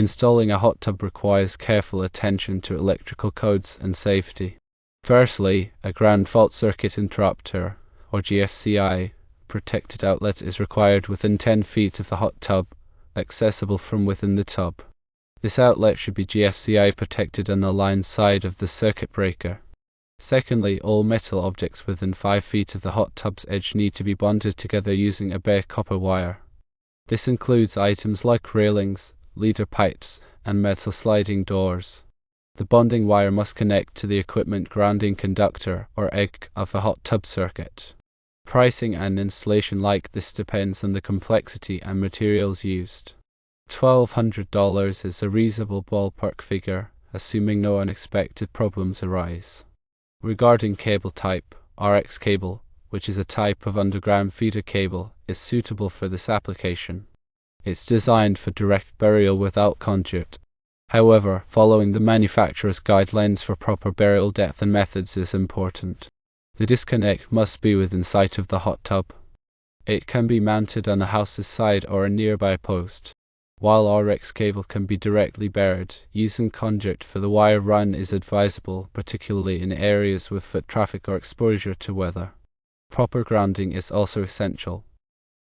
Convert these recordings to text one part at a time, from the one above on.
Installing a hot tub requires careful attention to electrical codes and safety. Firstly, a ground fault circuit interrupter, or GFCI, protected outlet is required within 10 feet of the hot tub, accessible from within the tub. This outlet should be GFCI protected on the line side of the circuit breaker. Secondly, all metal objects within 5 feet of the hot tub's edge need to be bonded together using a bare copper wire. This includes items like railings, leader pipes, and metal sliding doors. The bonding wire must connect to the equipment grounding conductor, or EG, of a hot tub circuit. Pricing and installation like this depends on the complexity and materials used. $1,200 is a reasonable ballpark figure, assuming no unexpected problems arise. Regarding cable type, RX cable, which is a type of underground feeder cable, is suitable for this application. It's designed for direct burial without conduit. However, following the manufacturer's guidelines for proper burial depth and methods is important. The disconnect must be within sight of the hot tub. It can be mounted on a house's side or a nearby post. While RX cable can be directly buried, using conduit for the wire run is advisable, particularly in areas with foot traffic or exposure to weather. Proper grounding is also essential.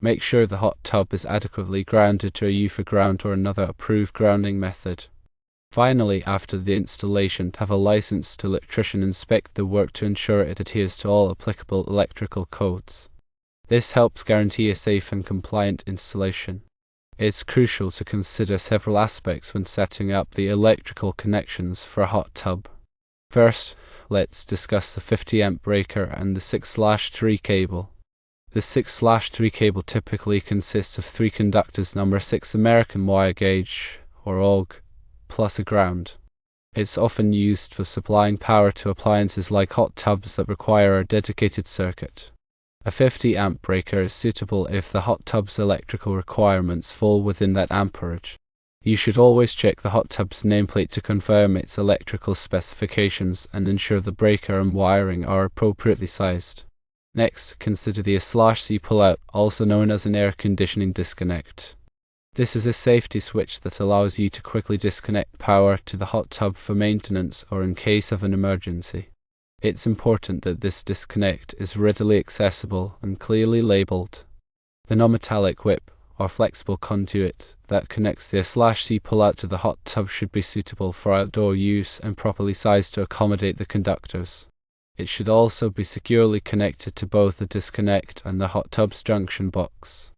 Make sure the hot tub is adequately grounded to a UFA ground or another approved grounding method. Finally, after the installation, have a licensed electrician inspect the work to ensure it adheres to all applicable electrical codes. This helps guarantee a safe and compliant installation. It's crucial to consider several aspects when setting up the electrical connections for a hot tub. First, let's discuss the 50 amp breaker and the 6/3 cable. The 6/3 cable typically consists of 3 conductors number 6 American wire gauge, or AUG, plus a ground. It's often used for supplying power to appliances like hot tubs that require a dedicated circuit. A 50 amp breaker is suitable if the hot tub's electrical requirements fall within that amperage. You should always check the hot tub's nameplate to confirm its electrical specifications and ensure the breaker and wiring are appropriately sized. Next, consider the A/C pullout, also known as an air conditioning disconnect. This is a safety switch that allows you to quickly disconnect power to the hot tub for maintenance or in case of an emergency. It's important that this disconnect is readily accessible and clearly labeled. The non-metallic whip, or flexible conduit, that connects the A/C pullout to the hot tub should be suitable for outdoor use and properly sized to accommodate the conductors. It should also be securely connected to both the disconnect and the hot tub's junction box.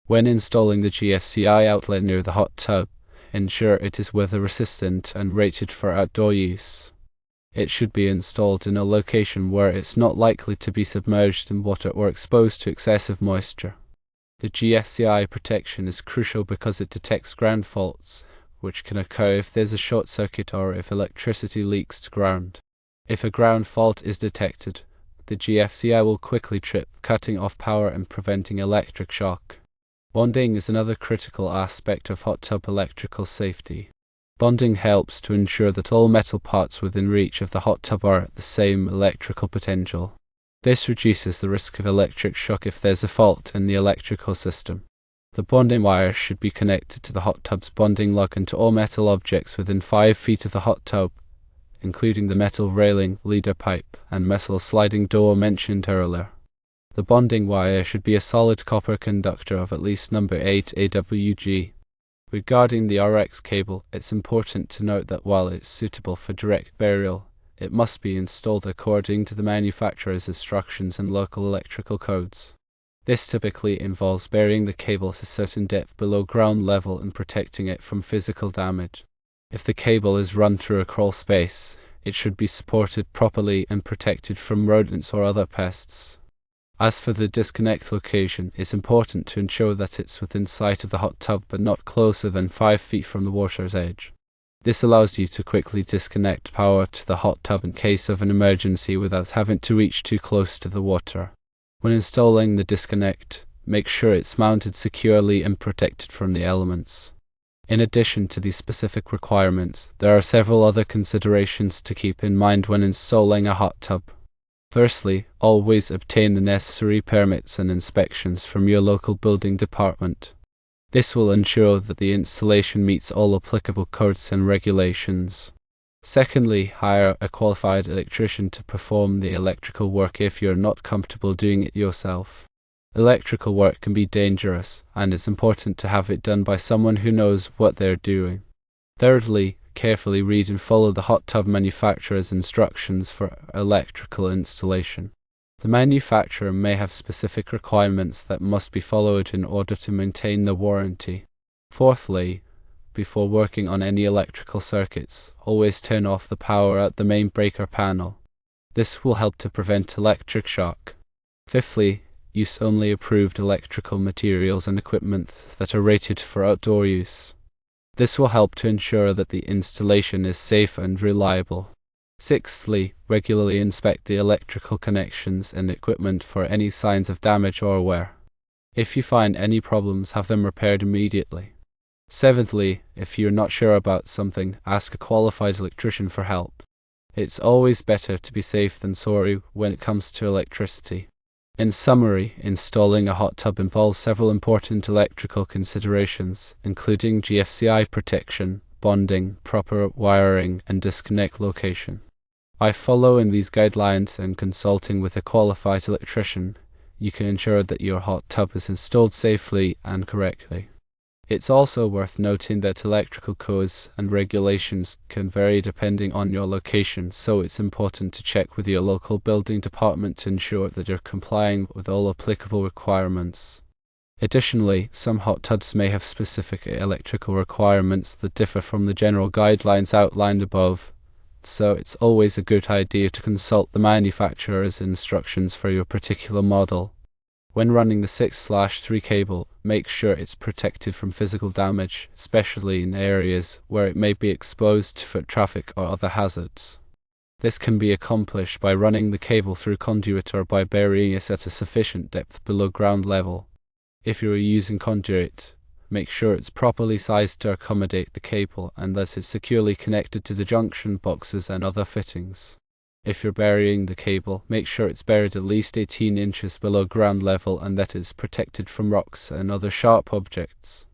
When installing the GFCI outlet near the hot tub, ensure it is weather resistant and rated for outdoor use. It should be installed in a location where it's not likely to be submerged in water or exposed to excessive moisture. The GFCI protection is crucial because it detects ground faults, which can occur if there's a short circuit or if electricity leaks to ground. If a ground fault is detected, the GFCI will quickly trip, cutting off power and preventing electric shock. Bonding is another critical aspect of hot tub electrical safety. Bonding helps to ensure that all metal parts within reach of the hot tub are at the same electrical potential. This reduces the risk of electric shock if there's a fault in the electrical system. The bonding wire should be connected to the hot tub's bonding lug and to all metal objects within 5 feet of the hot tub, including the metal railing, leader pipe, and metal sliding door mentioned earlier. The bonding wire should be a solid copper conductor of at least number 8 AWG. Regarding the RX cable, it's important to note that while it's suitable for direct burial, it must be installed according to the manufacturer's instructions and local electrical codes. This typically involves burying the cable to a certain depth below ground level and protecting it from physical damage. If the cable is run through a crawl space, it should be supported properly and protected from rodents or other pests. As for the disconnect location, it's important to ensure that it's within sight of the hot tub but not closer than 5 feet from the water's edge. This allows you to quickly disconnect power to the hot tub in case of an emergency without having to reach too close to the water. When installing the disconnect, make sure it's mounted securely and protected from the elements. In addition to these specific requirements, there are several other considerations to keep in mind when installing a hot tub. Firstly, always obtain the necessary permits and inspections from your local building department. This will ensure that the installation meets all applicable codes and regulations. Secondly, hire a qualified electrician to perform the electrical work if you're not comfortable doing it yourself. Electrical work can be dangerous, and it's important to have it done by someone who knows what they're doing. Thirdly, carefully read and follow the hot tub manufacturer's instructions for electrical installation. The manufacturer may have specific requirements that must be followed in order to maintain the warranty. Fourthly, before working on any electrical circuits, always turn off the power at the main breaker panel. This will help to prevent electric shock. Fifthly, use only approved electrical materials and equipment that are rated for outdoor use. This will help to ensure that the installation is safe and reliable. Sixthly, regularly inspect the electrical connections and equipment for any signs of damage or wear. If you find any problems, have them repaired immediately. Seventhly, if you're not sure about something, ask a qualified electrician for help. It's always better to be safe than sorry when it comes to electricity. In summary, installing a hot tub involves several important electrical considerations, including GFCI protection, bonding, proper wiring, and disconnect location. By following these guidelines and consulting with a qualified electrician, you can ensure that your hot tub is installed safely and correctly. It's also worth noting that electrical codes and regulations can vary depending on your location, so it's important to check with your local building department to ensure that you're complying with all applicable requirements. Additionally, some hot tubs may have specific electrical requirements that differ from the general guidelines outlined above, so it's always a good idea to consult the manufacturer's instructions for your particular model. When running the 6/3 cable, make sure it's protected from physical damage, especially in areas where it may be exposed to foot traffic or other hazards. This can be accomplished by running the cable through conduit or by burying it at a sufficient depth below ground level. If you are using conduit, make sure it's properly sized to accommodate the cable and that it's securely connected to the junction boxes and other fittings. If you're burying the cable, make sure it's buried at least 18 inches below ground level and that it's protected from rocks and other sharp objects.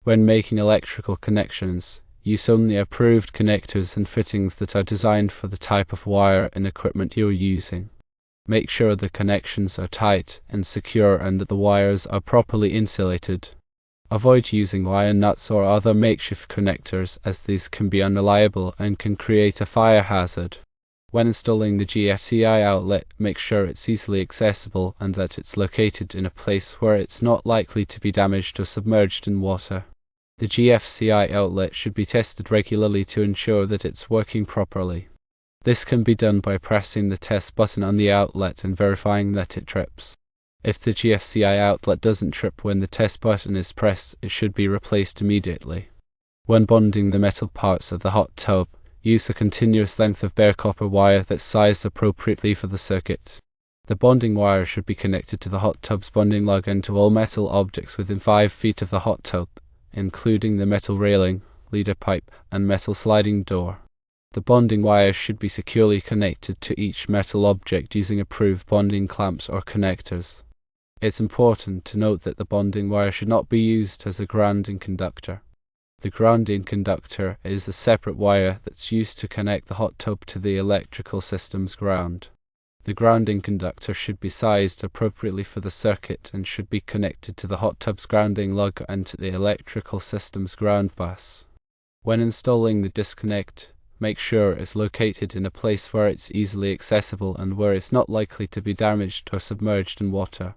When making electrical connections, use only approved connectors and fittings that are designed for the type of wire and equipment you're using. Make sure the connections are tight and secure and that the wires are properly insulated. Avoid using wire nuts or other makeshift connectors, as these can be unreliable and can create a fire hazard. When installing the GFCI outlet, make sure it's easily accessible and that it's located in a place where it's not likely to be damaged or submerged in water. The GFCI outlet should be tested regularly to ensure that it's working properly. This can be done by pressing the test button on the outlet and verifying that it trips. If the GFCI outlet doesn't trip when the test button is pressed, it should be replaced immediately. When bonding the metal parts of the hot tub, use a continuous length of bare copper wire that's sized appropriately for the circuit. The bonding wire should be connected to the hot tub's bonding lug and to all metal objects within 5 feet of the hot tub, including the metal railing, leader pipe, and metal sliding door. The bonding wire should be securely connected to each metal object using approved bonding clamps or connectors. It's important to note that the bonding wire should not be used as a grounding conductor. The grounding conductor is a separate wire that's used to connect the hot tub to the electrical system's ground. The grounding conductor should be sized appropriately for the circuit and should be connected to the hot tub's grounding lug and to the electrical system's ground bus. When installing the disconnect, make sure it's located in a place where it's easily accessible and where it's not likely to be damaged or submerged in water.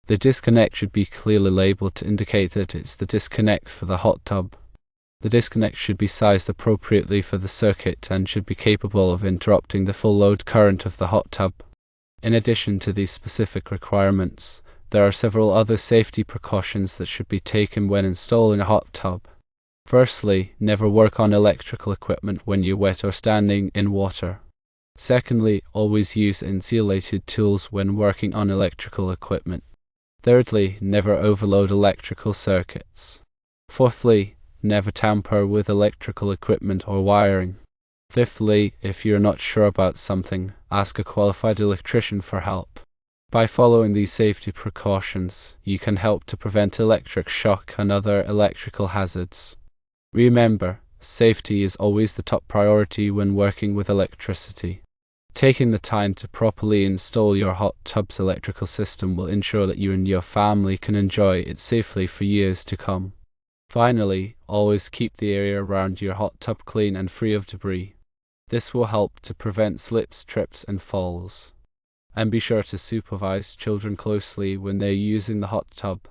The disconnect should be clearly labeled to indicate that it's the disconnect for the hot tub. The disconnect should be sized appropriately for the circuit and should be capable of interrupting the full load current of the hot tub. In addition to these specific requirements, there are several other safety precautions that should be taken when installing a hot tub. Firstly, never work on electrical equipment when you're wet or standing in water. Secondly, always use insulated tools when working on electrical equipment. Thirdly, never overload electrical circuits. Fourthly, never tamper with electrical equipment or wiring. Fifthly, if you're not sure about something, ask a qualified electrician for help. By following these safety precautions, you can help to prevent electric shock and other electrical hazards. Remember, safety is always the top priority when working with electricity. Taking the time to properly install your hot tub's electrical system will ensure that you and your family can enjoy it safely for years to come. Finally, always keep the area around your hot tub clean and free of debris. This will help to prevent slips, trips, and falls. And be sure to supervise children closely when they're using the hot tub.